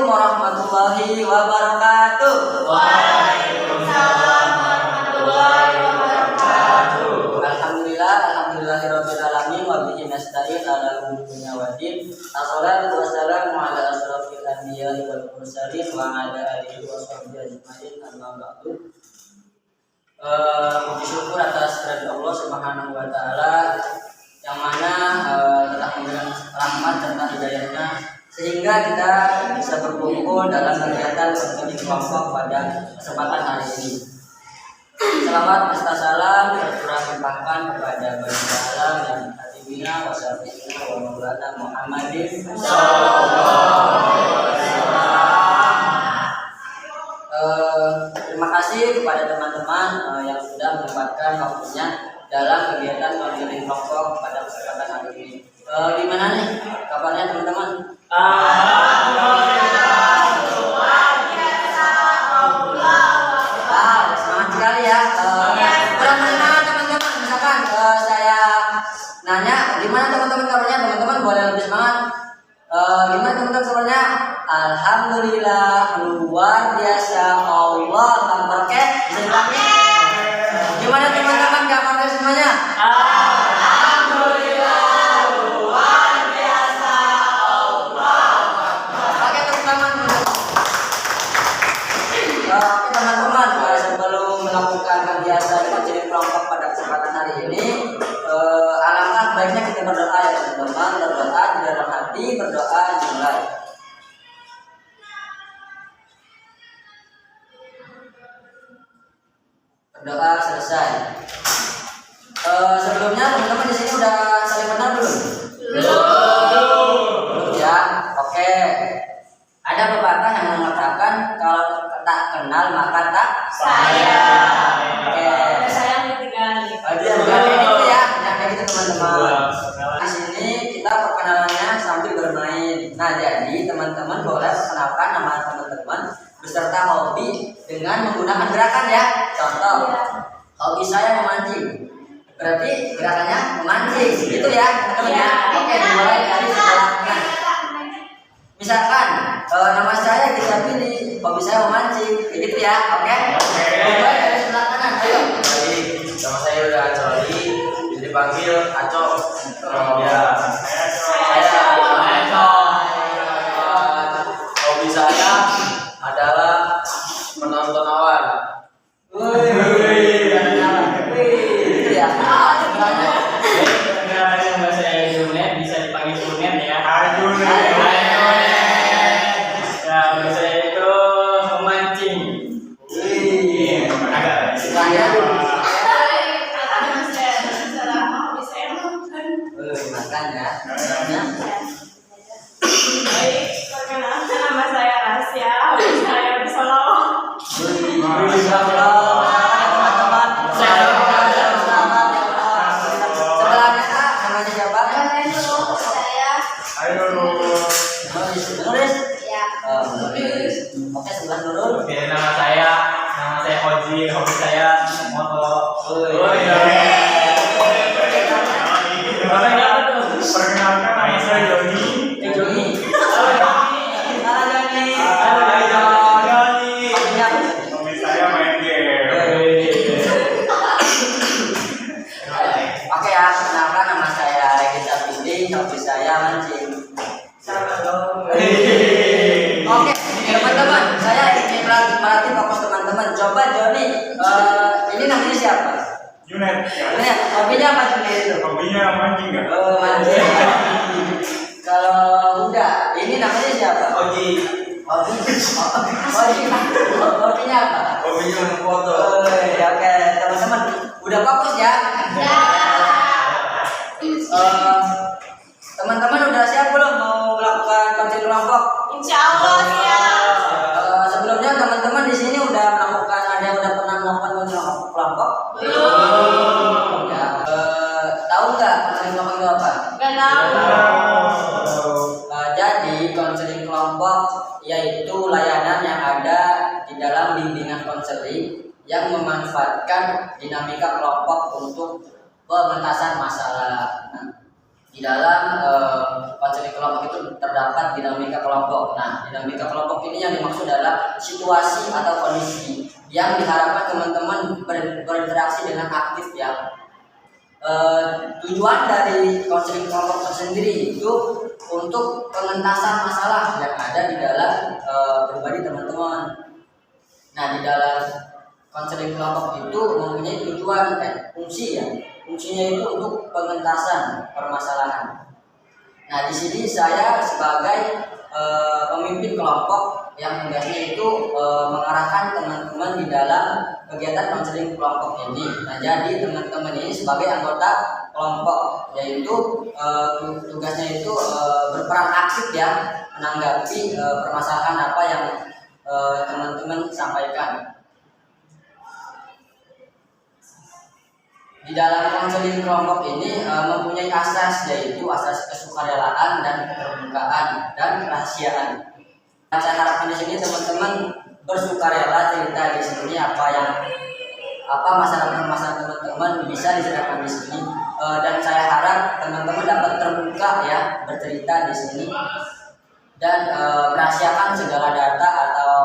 warahmatullahi wabarakatuh. Waalaikumsalam warahmatullahi wabarakatuh. Alhamdulillahirabbil alamin wa bihi nasta'in ala umuri dunya waddin. Assalatu wassalamu ala asyrofil anbiya'i wal mursalin wa ala alihi washabbihi ajmain. Amma ba'du. Puji syukur atas kehadirat Allah Subhanahu wa taala yang mana telah memberikan rahmat serta hidayahnya sehingga kita bisa berkumpul dalam kegiatan studi kelompok pada kesempatan hari ini. Selamat serta salam tercurah limpahkan kepada baginda alam yang hatibina wa syafi'ina wa maulana Muhammadin terima kasih kepada teman-teman yang sudah menyempatkan waktunya dalam kegiatan studi kelompok pada kesempatan hari ini. Gimana nih kabarnya teman-teman? Semangat sekali ya. Kurang semangat teman-teman. Misalkan saya nanya, gimana teman-teman kabarnya? Teman-teman boleh lebih semangat. Gimana teman-teman kabarnya? Alhamdulillah, luar biasa, Allah berkah. Gimana teman-teman kabarnya semuanya? Baiknya kita berdoa ya teman-teman, berdoa di dalam hati, berdoa dimulai. Berdoa selesai. Sebelumnya teman-teman di sini udah saling kenal belum? Belum ya. Oke. Ada pepatah yang mengatakan kalau tak kenal maka tak sayang. Oke. Sayang ketinggalan. Itu ya, jangan gitu teman-teman. Di sini kita perkenalannya sambil bermain. Nah, jadi teman-teman boleh perkenalkan nama teman-teman beserta hobi dengan menggunakan gerakan ya. Contoh, hobi saya memancing. Berarti gerakannya memancing, gitu ya, teman-teman ya. Oke, dimulai dari sebelahnya. Misalkan nama saya kita pilih, hobi saya memancing, kayak gitu ya. Oke. Dimulai dari sebelah kanan. Ayo. Baik, nama saya udah Acoli, dipanggil Acok. Ya, saya hobi saya adalah menonton awan. Itu ya. Nama saya Junet, bisa dipanggil Junet ya. Ya, hobi saya itu memancing. Makan ya. Baik, perkenalkan nama saya Rasya, hobi saya bersolawat. Teman-teman. Sebelahnya namanya siapa? Nulis. Oke, sebelah Nurul. Oke, nama saya Oji, hobi saya moto. Perkenalkan nama saya Joni. Joni. Hobi saya main game. Oke ya, kenalkan nama saya Regita Pindi, hobi saya mancing. Oke, teman-teman, saya ingin melatih fokus teman-teman. Coba Joni, ini namanya siapa? Junet. Ini hobinya apa Joni itu? Hobinya mancing nggak? Oh, mancing. Kalau udah, ini namanya siapa? Oji. Hobinya apa? Hobinya foto. Oke, teman-teman, udah fokus ya? Teman-teman udah siap belum mau melakukan coaching kelompok? Insya Allah siap. Sebelumnya teman-teman di sini udah melakukan, ada yang udah pernah melakukan coaching kelompok? Belum. Ya. Tahu nggak coaching kelompok itu apa? Gak tahu. Jadi konseling kelompok yaitu layanan yang ada di dalam bimbingan konseling yang memanfaatkan dinamika kelompok untuk pengentasan masalah. Nah, Di dalam konseling kelompok itu terdapat dinamika kelompok. Nah, dinamika kelompok ini yang dimaksud adalah situasi atau kondisi yang diharapkan teman-teman berinteraksi dengan aktif ya. Tujuan dari konseling kelompok sendiri itu untuk pengentasan masalah yang ada di dalam pribadi teman-teman. Nah, di dalam konseling kelompok itu mempunyai tujuan fungsi ya. Fungsinya itu untuk pengentasan permasalahan. Nah, di sini saya sebagai pemimpin kelompok yang tugasnya itu mengarahkan teman-teman di dalam kegiatan konseling kelompok ini. Nah, jadi teman-teman ini sebagai anggota kelompok, yaitu tugasnya itu berperan aktif ya menanggapi permasalahan apa yang teman-teman sampaikan. Di dalam konseling kelompok ini mempunyai asas, yaitu asas kesukarelaan dan keterbukaan dan kerahasiaan. Saya harapkan di sini teman-teman bersukarela cerita di sini apa masalah-masalah teman-teman bisa diceritakan di sini, dan saya harap teman-teman dapat terbuka ya bercerita di sini dan merahasiakan segala data atau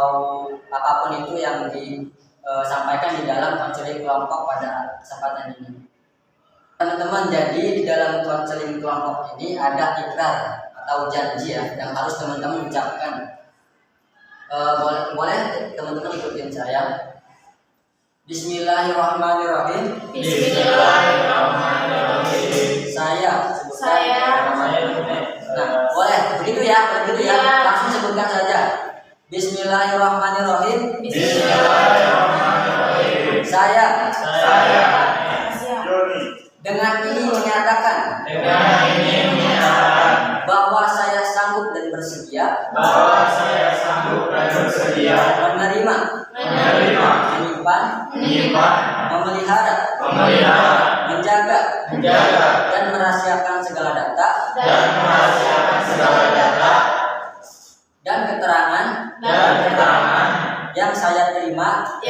apapun itu yang disampaikan di dalam konseling kelompok pada kesempatan ini. Teman-teman, jadi di dalam konseling kelompok ini ada ikrar atau janji ya yang harus teman-teman ucapkan. Boleh teman-teman ikutin saya. Bismillahirrahmanirrahim. Bismillahirrahmanirrahim. Saya. Nah, boleh begitu ya, Ya. langsung sebutkan saja. Bismillahirrahmanirrahim. Saya Joni. dengan ini menyatakan bahwa saya sanggup dan bersedia menerima, menyimpan, memelihara, menjaga, dan merahasiakan segala data dan keterangan yang saya terima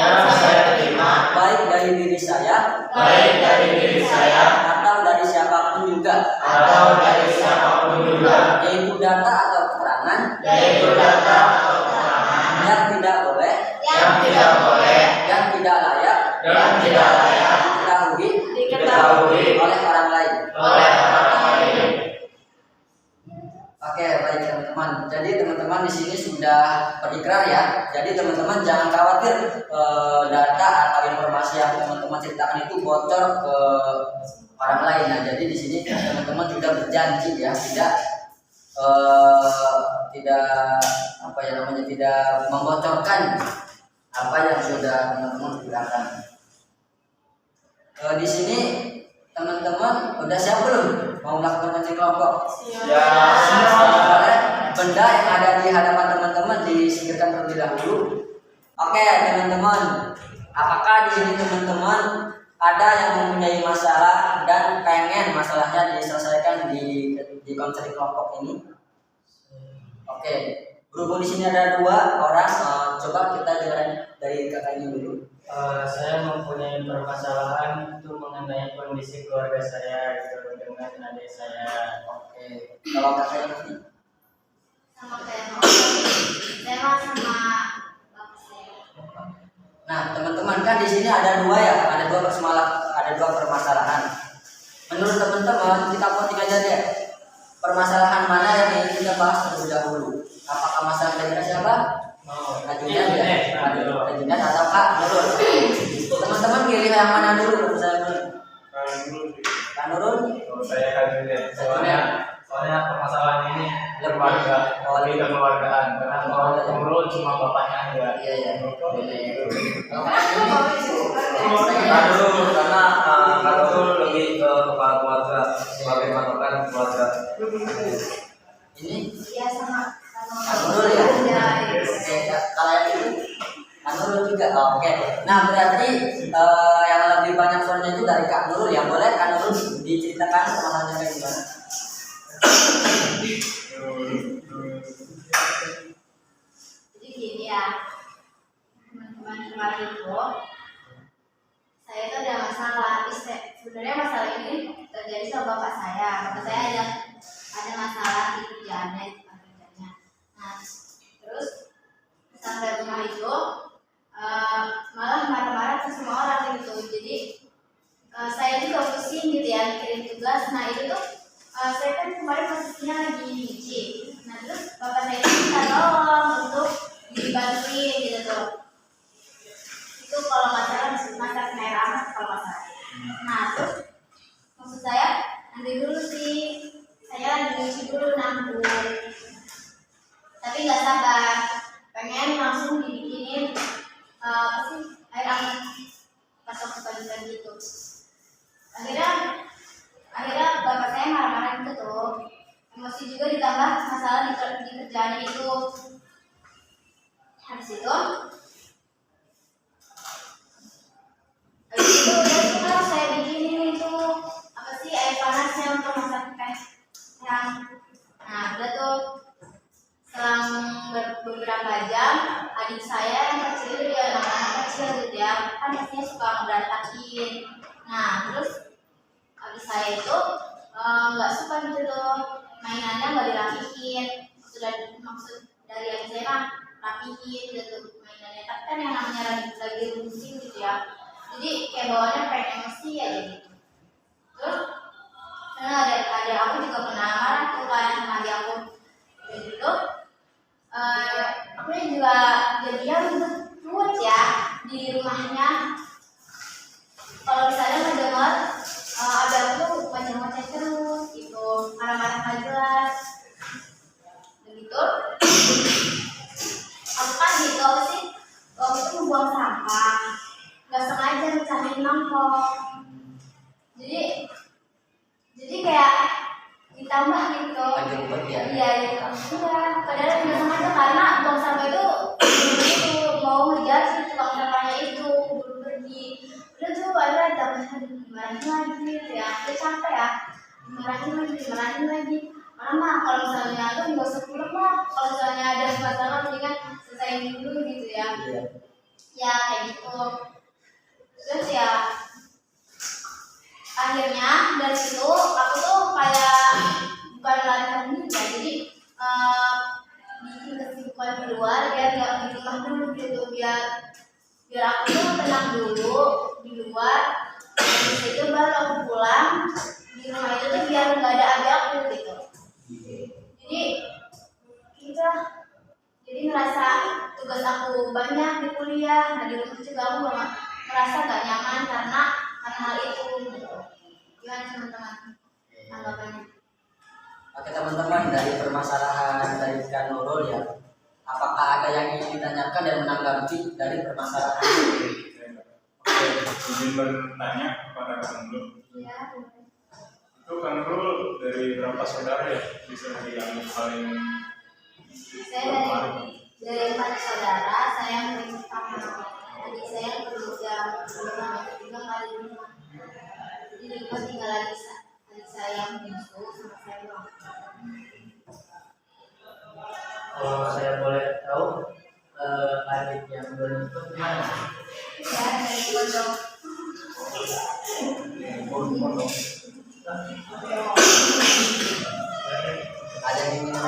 baik dari diri saya atau dari siapapun juga, yaitu data atau keterangan yang tidak boleh dan tidak layak diketahui oleh orang lain. Oke, baik teman-teman. Jadi teman-teman di sini sudah berikrar ya. Jadi teman-teman jangan khawatir data atau informasi yang teman-teman ceritakan itu bocor ke orang lain. Nah, jadi di sini teman-teman sudah berjanji ya, tidak membocorkan apa yang sudah teman-teman ceritakan. Di sini teman-teman udah siap belum mau melakukan konseling kelompok? Boleh benda yang ada di hadapan teman-teman disingkirkan terlebih dahulu. Oke teman-teman, apakah di sini teman-teman ada yang mempunyai masalah dan pengen masalahnya diselesaikan di konseling kelompok ini? Oke, berhubung di sini ada 2 orang, coba kita dengar dari kakak ini dulu. Saya mempunyai permasalahan itu mengenai kondisi keluarga saya gitu, dengan adik saya. Oke, kalau kakak ini? Nah, teman-teman kan di sini ada 2 ya, ada dua permasalahan. Menurut teman-teman, kita voting aja deh. Permasalahan mana yang ingin kita bahas terlebih dahulu? Apakah masalah dari siapa? Ajudan ya, ajudan atau Kak Nurul? Teman-teman pilih yang mana dulu? Kak Nurul? Saya kan soalnya permasalahan ini lebih kekeluargaan karena kalau menurut cuma bapaknya aja. Iya. Karena lebih ke kepala keluarga sebagai patokan keluarga. Ini Kak Nurul ya? Oke, kalau yang itu Kak Nurul juga. Oke. Nah, berarti yang lebih banyak suaranya itu dari Kak Nurul ya. Boleh Kak Nurul diceritakan permasalahannya kayak gimana? Jadi gini ya, teman-teman kemarin itu saya itu ada masalah. Sebenarnya masalah ini terjadi sama bapak saya. Bapak saya ada masalah di kerjaannya. Nah, terus sampai rumah itu malah marah-marah ke semua orang gitu. Jadi saya juga pusing gitu ya kirim tugas. Nah itu tuh saya kan kemarin posisinya lagi nyuci. Nah terus bapak saya minta tolong untuk dibantuin gitu tuh. Itu kalau masak air hangat kalau masak. Nah terus maksud saya nanti dulu sih, saya lagi nyuci dulu nanggung. Tapi nggak sabar, pengen langsung dibikinin air hangat pas waktu pagi gitu. Akhirnya bapak saya marah-marah gitu tuh. Emosi juga ditambah masalah di kerjaannya itu. Habis itu udah saya bikinin itu air panasnya untuk masak teh yang. Nah udah tuh selang beberapa jam adik saya yang kecil itu dia anak kecil gitu ya kan pastinya suka berantakin. Nah terus adik saya itu nggak suka gitu tuh mainannya nggak dirapihin. Maksud dari adik saya mah rapihin gitu mainannya, tapi kan yang namanya lagi musim gitu ya, jadi kayak bawaannya pengen emosi ya gitu. Terus ada aku juga pernah marah tuh kayak sama adik aku gitu. Aku juga jadinya ribut ya di rumahnya. Kalau misalnya mendengar ada aku ngoceh-ngoceh terus gitu, marah-marah nggak jelas begitu. Aku kan gitu apa sih waktu itu membuang sampah nggak sengaja mecahin mangkok, jadi kayak ditambah gitu. Iya, padahal nggak sengaja karena buang sampah itu mau ngejar si tukang sampahnya itu belum pergi. Udah tuh ada tambah dimarahin lagi gitu ya, dia capek ya, dimarahin lagi. Mama kalau misalnya tuh nggak usah pulang lah, kalau misalnya ada masalah mendingan selesaiin dulu gitu ya. Ya kayak gitu. Terus ya akhirnya dari situ aku tuh kayak bukan larikan diri ya, jadi bikin kesibukan di luar biar nggak di rumah dulu gitu, biar aku tuh tenang dulu di luar. Habis itu baru aku pulang di rumah itu tuh biar nggak ada adik aku gitu. Jadi ngerasa tugas aku banyak di kuliah. Nah di rumah juga aku merasa gak nyaman karena hal itu gitu. Gimana teman-teman tanggapannya? Oke teman-teman, dari permasalahan dari Kak Nurul ya, apakah ada yang ingin ditanyakan dan menanggapi dari permasalahan ini? Oke, izin bertanya kepada Kak Nurul. Iya. Itu Kak Nurul dari berapa saudara ya bisa dibilang paling? Saya dari 4 saudara, saya yang paling pertama. Adik saya yang kedua, ketiga kali rumah. Jadi di rumah tinggal adik saya yang bungsu sama saya doang. Kalau saya boleh tahu adik yang belum itu gimana? Ya dari pondok. Ada yang ingin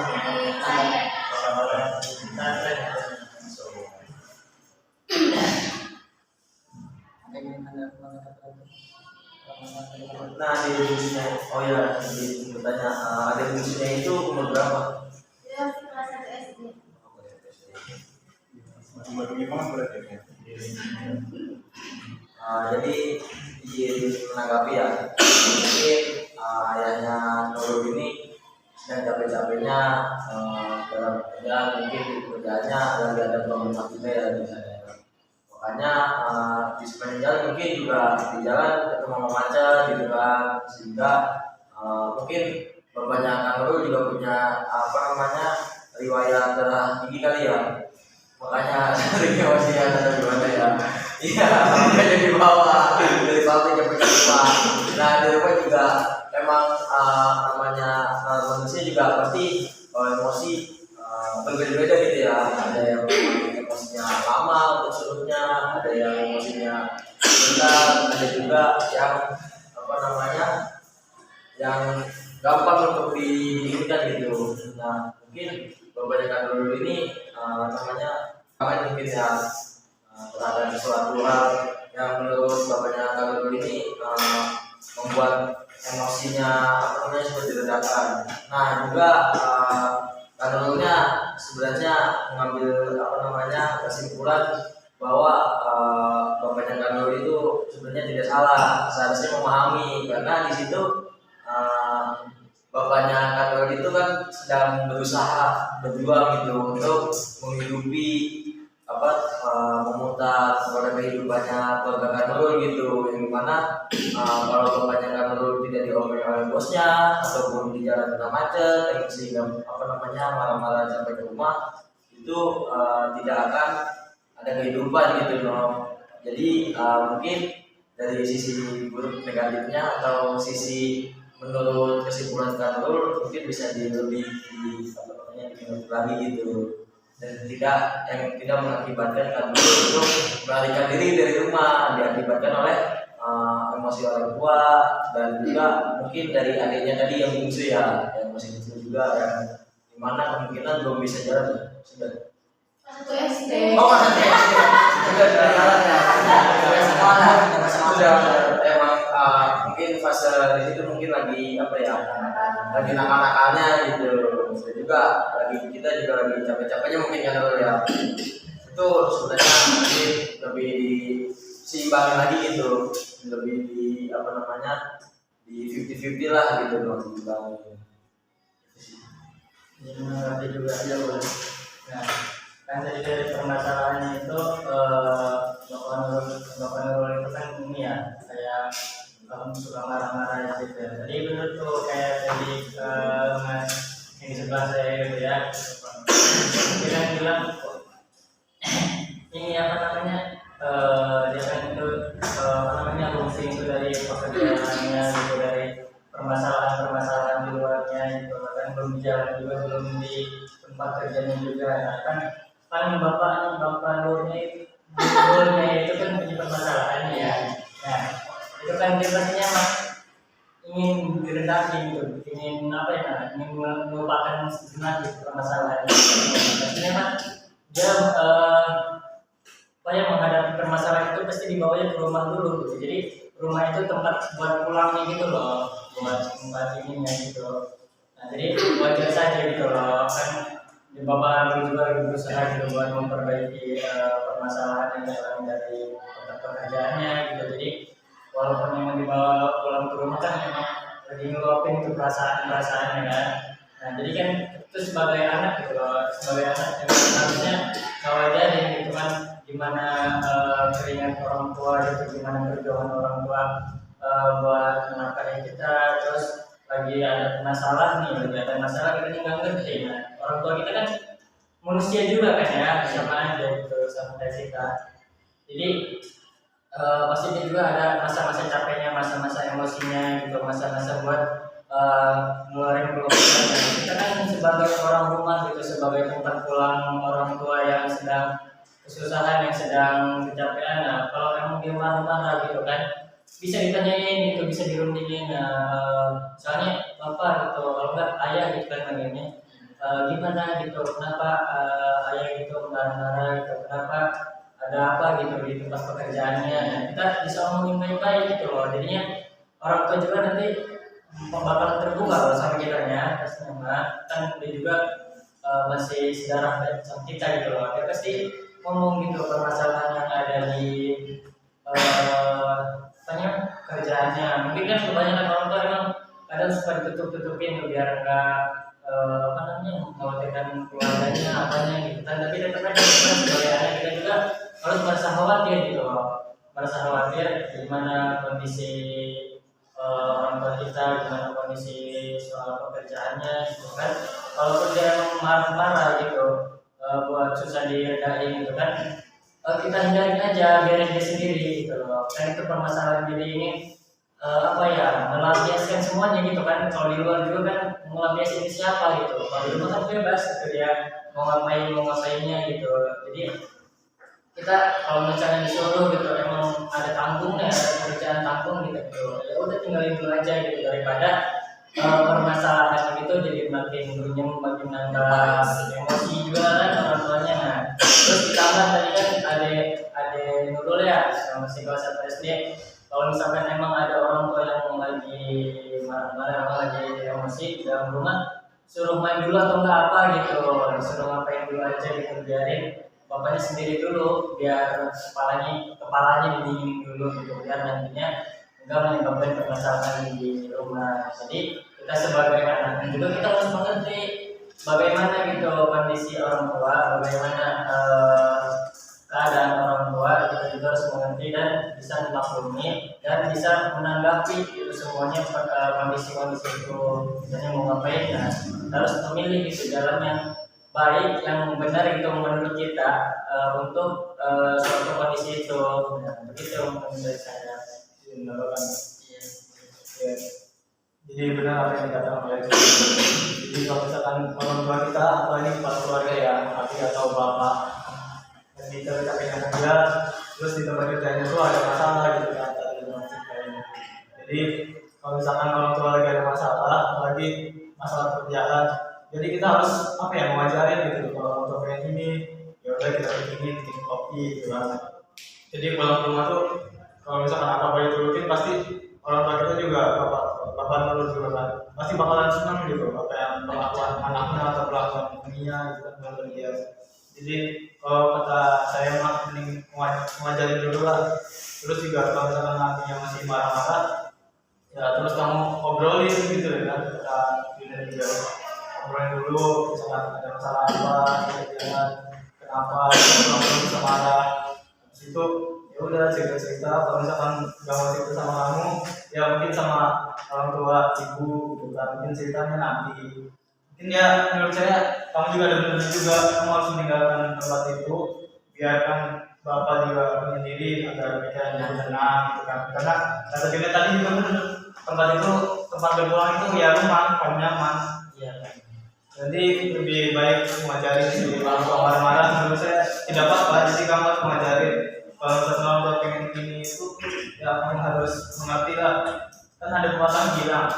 Nah di bisnisnya, oh ya di bertanya ada bisnisnya itu umur berapa? Dia kelas 1 SD. Umur gimana berarti ya? Jadi izin menanggapi ya, mungkin ayahnya Nurul ini sedang capek-capeknya dalam kerjaan, mungkin di kerjaannya lagi ada problematika ya misalnya. Makanya di sepanjang jalan mungkin juga di jalan ketemu macet gitu kan, sehingga mungkin bapaknya Kang Nurul juga punya riwayat darah tinggi kali ya. Makanya dari wasiat atau gimana ya? Iya, makanya dibawa dari pabrik sampai ke rumah. Nah di rumah juga emang namanya manusia juga pasti emosi berbeda-beda gitu ya. Ada yang emosinya lama untuk surutnya, ada yang emosinya bentar, ada juga yang apa namanya yang gampang untuk diinginkan gitu. Nah mungkin bapaknya Kak Nurul ini namanya mungkin ya terhadap sesuatu hal yang menurut bapaknya Kak Nurul ini membuat emosinya apa namanya seperti ledakan. Nah juga Kak Nurulnya sebenarnya mengambil apa namanya kesimpulan bahwa bapaknya Kak Nurul itu sebenarnya tidak salah, seharusnya memahami karena di situ bapaknya Kak Nurul itu kan sedang berusaha berjuang gitu untuk menghidupi apa memutar kepada kehidupannya keluarga Kak Nurul gitu, yang dimana kalau bapaknya Kak Nurul tidak diomongin oleh bosnya ataupun di jalan tengah macet sehingga apa namanya marah-marah sampai ke rumah itu tidak akan ada kehidupan gitu loh. Jadi mungkin dari sisi buruk negatifnya atau sisi menurut kesimpulan Kak Nurul mungkin bisa lebih apa namanya dimengerti lagi gitu, dan tidak mengakibatkan Kak Nurul untuk melarikan diri dari rumah, diakibatkan oleh emosi orang tua dan juga mungkin dari adiknya tadi yang bungsu ya, yang masih kecil juga yang dimana kemungkinan belum bisa jalan sudah. Satu SD. Oh masih sudah jalan ya, sudah emang mungkin fase di situ mungkin lagi apa ya, lagi nakal-nakalnya gitu. Dan juga kita juga lagi capek-capeknya mungkin kan ya. Itu sebenarnya mungkin lebih diseimbangin lagi gitu, lebih di apa namanya di 50-50 lah gitu loh, diseimbangin. Ini mengerti juga ya boleh. Nah, kan tadi dari permasalahannya itu Bapak Nurul itu kan ini ya kayak suka marah-marah gitu. Tadi benar tuh kayak tadi Mas yang di sebelah saya gitu ya. Bilang ini apa namanya dia kan itu apa namanya fungsi itu dari pekerjaannya gitu, dari permasalahan di luarnya gitu, kan belum jalan juga, belum di tempat kerjanya juga. Nah, kan bapak Nurulnya itu kan punya permasalahannya ya. Nah itu kan dia pastinya ingin diredakin gitu, ingin apa ya, ingin melupakan sejenak gitu permasalahannya. Pastinya kan dia yang menghadapi permasalahan itu pasti dibawanya ke rumah dulu gitu. Jadi rumah itu tempat buat pulangnya gitu loh, buat tempat ininya gitu. Nah jadi wajar saja gitu loh, kan Bapak juga lagi berusaha gitu buat memperbaiki permasalahan yang datang dari tempat pekerjaannya gitu. Jadi walaupun memang dibawa pulang ke rumah kan memang lagi ngeluapin itu perasaannya kan. Nah jadi kan itu sebagai anak gitu loh, sebagai anak yang harusnya ngawajarin gitu kan gimana keringat orang tua gitu, gimana perjuangan orang tua buat menafkahi kita. Terus lagi ada masalah nih, kita nggak ngerti. Nah, orang tua kita kan manusia juga kan ya, sama aja gitu sama kayak kita. Jadi pasti dia juga ada masa-masa capeknya, masa-masa emosinya gitu, masa-masa buat ngeluarin keluhan. Kita kan sebagai orang rumah gitu, sebagai tempat pulang orang tua yang sedang kesusahan, yang sedang kecapean. Nah, kalau emang dia marah-marah gitu kan bisa ditanyain gitu, bisa dirundingin. Soalnya bapak gitu, kalau enggak ayah gitu kan manggilnya, gimana gitu, kenapa ayah gitu marah-marah gitu, kenapa ada apa gitu di tempat pekerjaannya. Nah, kita bisa ngomongin baik-baik gitu loh, jadinya orang tua juga nanti bakal terbuka loh sama kita ya, pastinya kan dia juga masih sedarah sama kita gitu loh, dia pasti ngomong gitu permasalahan yang ada di kerjaannya. Mungkin kan kebanyakan orang tua emang kadang suka ditutup-tutupin biar enggak apa namanya mengkhawatirkan keluarganya apanya gitu kan. Tapi tetap aja kita sebagai anak kita juga harus merasa khawatir gitu loh, merasa khawatir gimana kondisi orang tua kita, gimana kondisi soal pekerjaannya gitu kan. Kalaupun dia marah-marah gitu buat susah diredain gitu kan, kita hindarin aja, biarin dia sendiri gitu loh. Kan itu permasalahan diri ini apa ya, melampiaskan semuanya gitu kan. Kalau di luar juga kan melampiaskan siapa gitu, kalau di rumah kan bebas gitu dia mau ngapainnya gitu. Jadi kita kalau misalnya disuruh gitu emang ada tanggungnya, ada kerjaan tanggung gitu, ya udah tinggalin dulu aja gitu daripada permasalahan itu jadi makin runyem, makin nambah emosi juga kan orang tuanya. Nah, terus ditambah tadi kan ada Nurul ya, yang masih kelas 1 SD. Kalau misalkan emang ada orang tua yang lagi marah-marah, lagi emosi di dalam rumah, suruh main dulu atau enggak apa gitu, suruh ngapain dulu aja gitu, biarin bapaknya sendiri dulu, biar kepalanya didingin dulu gitu, biar nantinya enggak menyebabkan permasalahan di rumah. Jadi kita sebagai anak dan juga kita harus mengerti bagaimana gitu kondisi orang tua, bagaimana keadaan orang tua, kita juga harus mengerti dan bisa memaklumi dan bisa menanggapi itu semuanya kondisi-kondisi itu. Misalnya mau ngapain, nah kita harus memilih gitu jalan yang baik, yang benar itu menurut kita untuk suatu kondisi itu. Nah, begitu menurut saya. Ya. Jadi benar apa yang dikatakan oleh Cik. Jadi kalau misalkan orang tua kita, atau ini kepala keluarga ya, adik atau bapak, dan di capeknya kerja, terus di tempat kerjanya tuh ada masalah gitu kan, jadi kalau misalkan orang tua lagi ada masalah, apalagi masalah kerjaan, jadi kita harus apa ya, mengajarin gitu. Kalau orang tua pengen ini, ya udah kita bikin kopi gitu kan. Jadi pulang ke rumah tuh kalau misalkan apa-apa diturutin, pasti orang tua kita juga bapak nurut juga kan, pasti bakalan senang gitu apa yang perlakuan anaknya atau perlakuan ibunya gitu kan, kalau dia. Jadi kalau kata saya mah mending ngajarin dulu lah. Terus juga kalau misalkan anaknya masih marah-marah, ya terus kamu obrolin gitu kan, kita juga obrolin dulu, misalkan ada masalah apa, jangan kenapa kamu bisa marah. Habis itu ya udah cerita-cerita. Kalau misalkan nggak mau cerita sama kamu, ya mungkin sama orang tua, ibu gitu kan, mungkin ceritanya nanti. Mungkin ya menurut saya kamu juga ada benar juga, kamu harus meninggalkan tempat itu, biarkan bapak juga menyendiri agar pikirannya tenang gitu kan. Karena kata Julia tadi juga benar, tempat itu, tempat berpulang itu ya rumah, kamu nyaman. Iya. Jadi lebih baik mengajarin sih. Kalau marah-marah menurut saya tidak apa-apa, jadi kamu harus mengajarin. Kalau orang tua pengen ini itu, ya kamu harus mengerti lah. Kan ada pepatah bilang,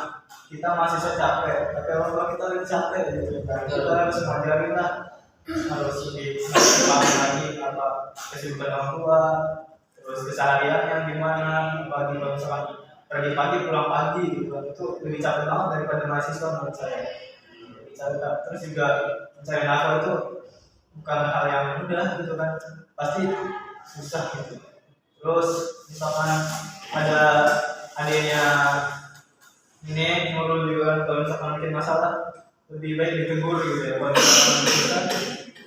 kita mahasiswa capek, tapi orang tua kita lebih capek gitu kan. Kita harus mengajarin lah, harus lebih paham lagi apa kesibukan orang tua, terus keseharian yang gimana, pagi kalau misalkan pergi pagi pulang pagi gitu kan, itu lebih capek banget daripada mahasiswa menurut saya. Terus juga mencari nafkah itu bukan hal yang mudah gitu kan, pasti susah gitu. Terus misalkan ada adanya ini Nurul juga, kalau misalkan bikin masalah lebih baik ditegur gitu ya. Kalau misalkan kita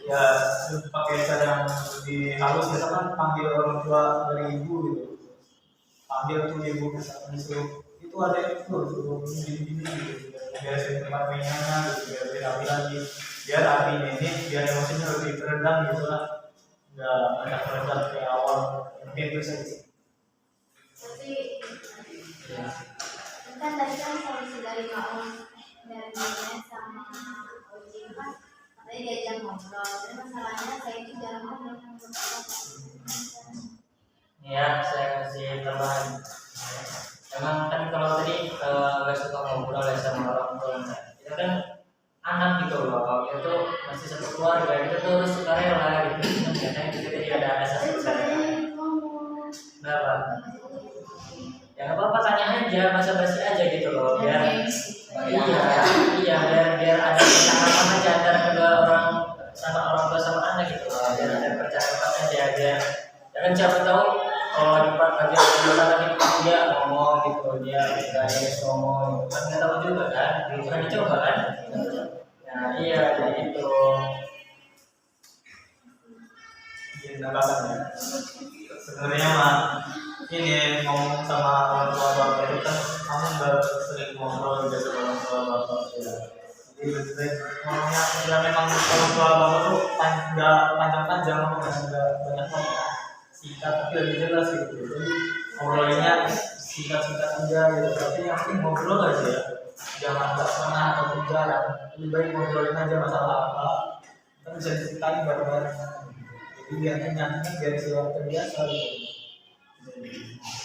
ya pakai cara yang lebih halus, misalkan panggil orang tua dari ibu gitu, panggil tuh ibu misalkan disuruh itu ada itu suruh gini gitu, biarin tempat mainannya gitu, biar dia rapi lagi, biar apinya ini biar emosinya lebih teredam gitu lah, nggak banyak teredam kayak awal. Mungkin itu saja. Tapi kan tadi kan solusi dari Maun dan Dina sama Ojin kan katanya diajak ngobrol, tapi masalahnya saya itu jarang ngobrol sama bapak. Ya, saya kasih tambahan. Emang kan kalau tadi nggak suka ngobrol ya sama orang tua, kita kan anak gitu loh. Kalau itu masih satu keluarga, kita tuh harus suka rela gitu. Kadang kita jadi ada asas kesadaran. Kenapa? Ya nggak apa-apa, tanya aja, basa-basi aja gitu loh, biar biar ada percakapan aja antara kedua orang, sama orang tua sama anak gitu loh, biar ada percakapan aja, biar kan siapa tahu kalau lagi dia ngomong gitu, dia guys ngomong gitu kan, nggak tahu juga kan, belum pernah dicoba kan. Nah iya jadi itu Alasannya sebenarnya mah ini ngomong sama orang tua bapak itu kan kamu nggak sering ngobrol juga sama orang tua bapak ya. Jadi lebih baik ngomongnya ya memang orang tua bapak tuh nggak panjang-panjang, nggak banyak ngomong, singkat tapi lebih jelas gitu. Jadi ngobrolinnya singkat-singkat aja gitu, tapi yang penting ngobrol aja ya, jangan pernah atau jarang. Lebih baik ngobrolin aja masalah apa, kita bisa diceritain bareng-bareng. Jadi biar si orang terbiasa gitu.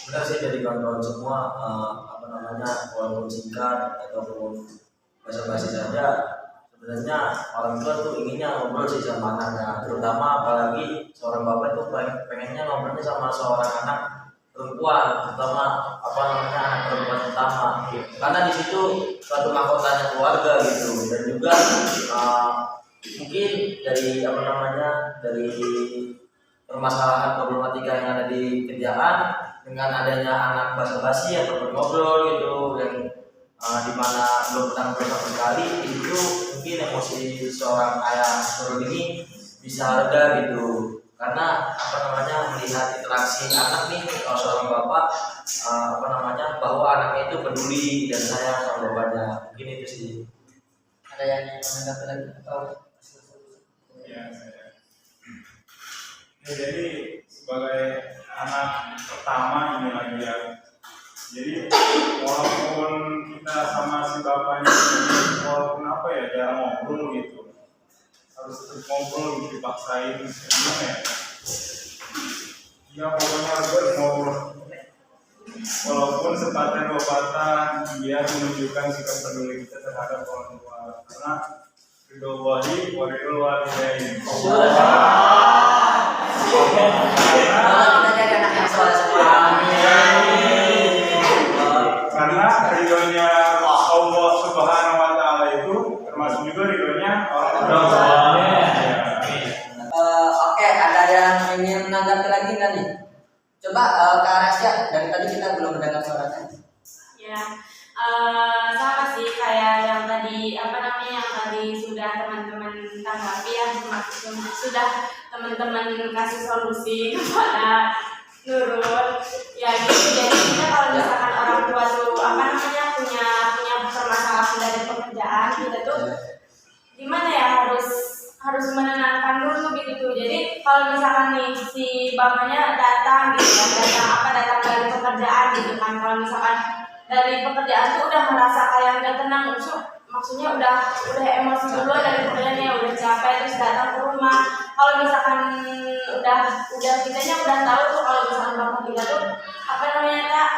Benar sih dari kawan-kawan semua apa namanya walaupun singkat ataupun basa-basi saja sebenarnya orang tua tuh inginnya ngobrol sih sama anaknya, terutama apalagi seorang bapak tuh pengennya ngobrolnya sama seorang anak perempuan, terutama apa namanya anak perempuan pertama, karena di situ suatu mahkotanya keluarga gitu, dan juga mungkin dari apa namanya dari permasalahan problematika yang ada di kerjaan dengan adanya anak basa-basi atau ngobrol gitu yang dimana belum pernah ngobrol sekali, itu mungkin emosi seorang ayah Nurul ini bisa reda gitu, karena apa namanya melihat interaksi anak nih kalau seorang bapak apa namanya bahwa anaknya itu peduli dan sayang sama bapaknya, mungkin itu sih. Ada yang menanggapi lagi atau? Ya, saya. Ya, jadi sebagai anak pertama ini lagi ya. Jadi walaupun kita sama si bapaknya walaupun apa ya jarang ngobrol gitu, harus tetap ngobrol gitu, dipaksain gimana ya? Ya pokoknya harus ngobrol. Walaupun sepatah dua patah biar menunjukkan sikap peduli kita terhadap orang tua, karena ridho wahi wa ridho walidain. Kita jadi anak yang soleh semua. Karena ridhonya Allah Subhanahu wa Ta'ala itu termasuk juga ridhonya orang tua. Oke, ada yang ingin menanggapi lagi nggak nih? Coba Kak Rasya, dari tadi kita belum mendengar suaranya. Ya, sama sih kayak yang tadi apa namanya yang tadi sudah teman-teman tanggapi ya, sudah teman-teman kasih solusi kepada Nurul. Ya gitu, jadi kita kalau misalkan orang tua tuh apa namanya punya permasalahan dari pekerjaan, kita tuh gimana ya harus menenangkan dulu gitu tuh. Jadi kalau misalkan nih si bapaknya datang gitu kan, datang dari pekerjaan gitu kan, kalau misalkan dari pekerjaan tuh udah merasa kayak nggak tenang, maksudnya udah emosi dulu dari pekerjaannya, udah capek terus datang ke rumah. Kalau misalkan udah kitanya udah tahu tuh kalau misalkan bapak kita tuh apa namanya Kak,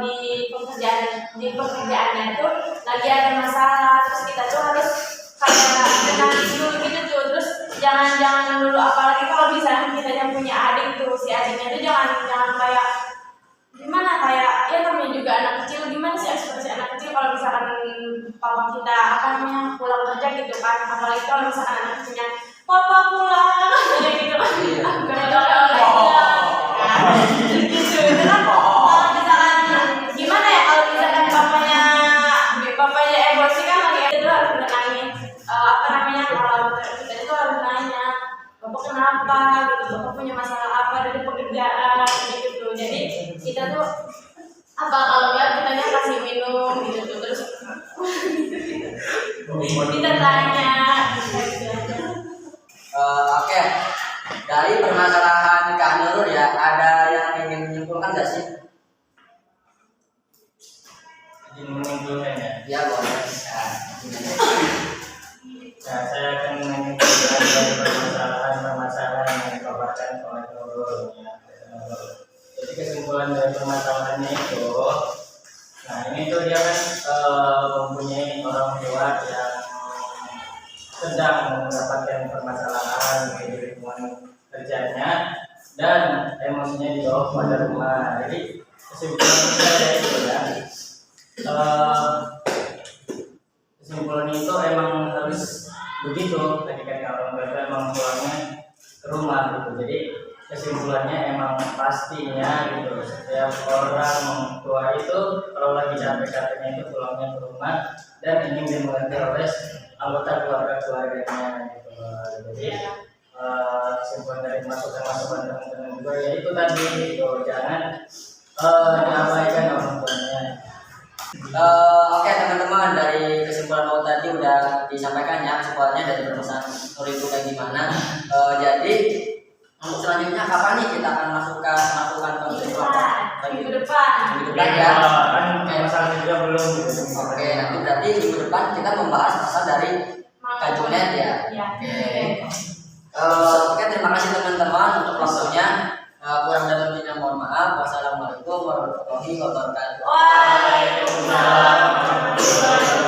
di pekerjaannya tuh lagi ada masalah, terus kita tuh harus kayak tenang dulu gitu tuh, terus jangan dulu, apalagi kalau misalnya kita yang punya adik tuh, si adiknya tuh jangan kayak gimana, kayak ya namanya juga anak kecil, gimana sih ekspresi anak kecil kalau misalkan papa kita apa namanya pulang kerja gitu kan, apalagi kalau misalkan anak kecilnya papa pulang kayak gitu kan, gitu kan. Kalau misalkan gimana ya, kalau misalkan bapaknya emosi kan lagi itu harus menenangin apa namanya, kalau kita itu harus nanya bapak kenapa gitu, bapak punya masalah apa dari pekerjaan gitu. Jadi kita tuh apa kalau nggak kitanya kasih minum gitu tuh, terus kita tanya gitu aja. Oke, dari permasalahan Kak Nurul ya, ada yang ingin menyimpulkan nggak sih? Ingin menyimpulkan ya. Ya boleh. Nah, saya akan menyimpulkan dari permasalahan yang dipaparkan oleh Nurul ya. Jadi kesimpulan dari permasalahannya itu, nah ini tuh dia kan mempunyai orang tua yang sedang mendapatkan permasalahan di lingkungan kerjanya dan emosinya dibawa kepada rumah. Jadi kesimpulan saya itu ya, kesimpulan itu emang harus begitu. Tadi kan orang tua emang pulangnya ke rumah gitu. Jadi kesimpulannya emang pastinya gitu, setiap orang tua itu kalau lagi capek-capeknya itu pulangnya ke rumah dan ingin dimengerti oleh anggota keluarganya gitu. Jadi kesimpulan dari masukan teman-teman juga ya itu tadi gitu, jangan diabaikan orang tuanya. Oke teman-teman, dari kesimpulan mau tadi udah disampaikan ya kesimpulannya dari permasalahan Nurul itu kayak gimana. Jadi untuk selanjutnya kapan nih kita akan melakukan Minggu depan ya? Kan masalah juga belum gitu. Oke, nanti berarti minggu depan kita membahas masalah dari Kak Junet ya. Ya. Oke. Oke, terima kasih teman-teman untuk waktunya. Kurang dan lebihnya mohon maaf. Wassalamualaikum warahmatullahi wabarakatuh. Waalaikumsalam warahmatullahi wabarakatuh.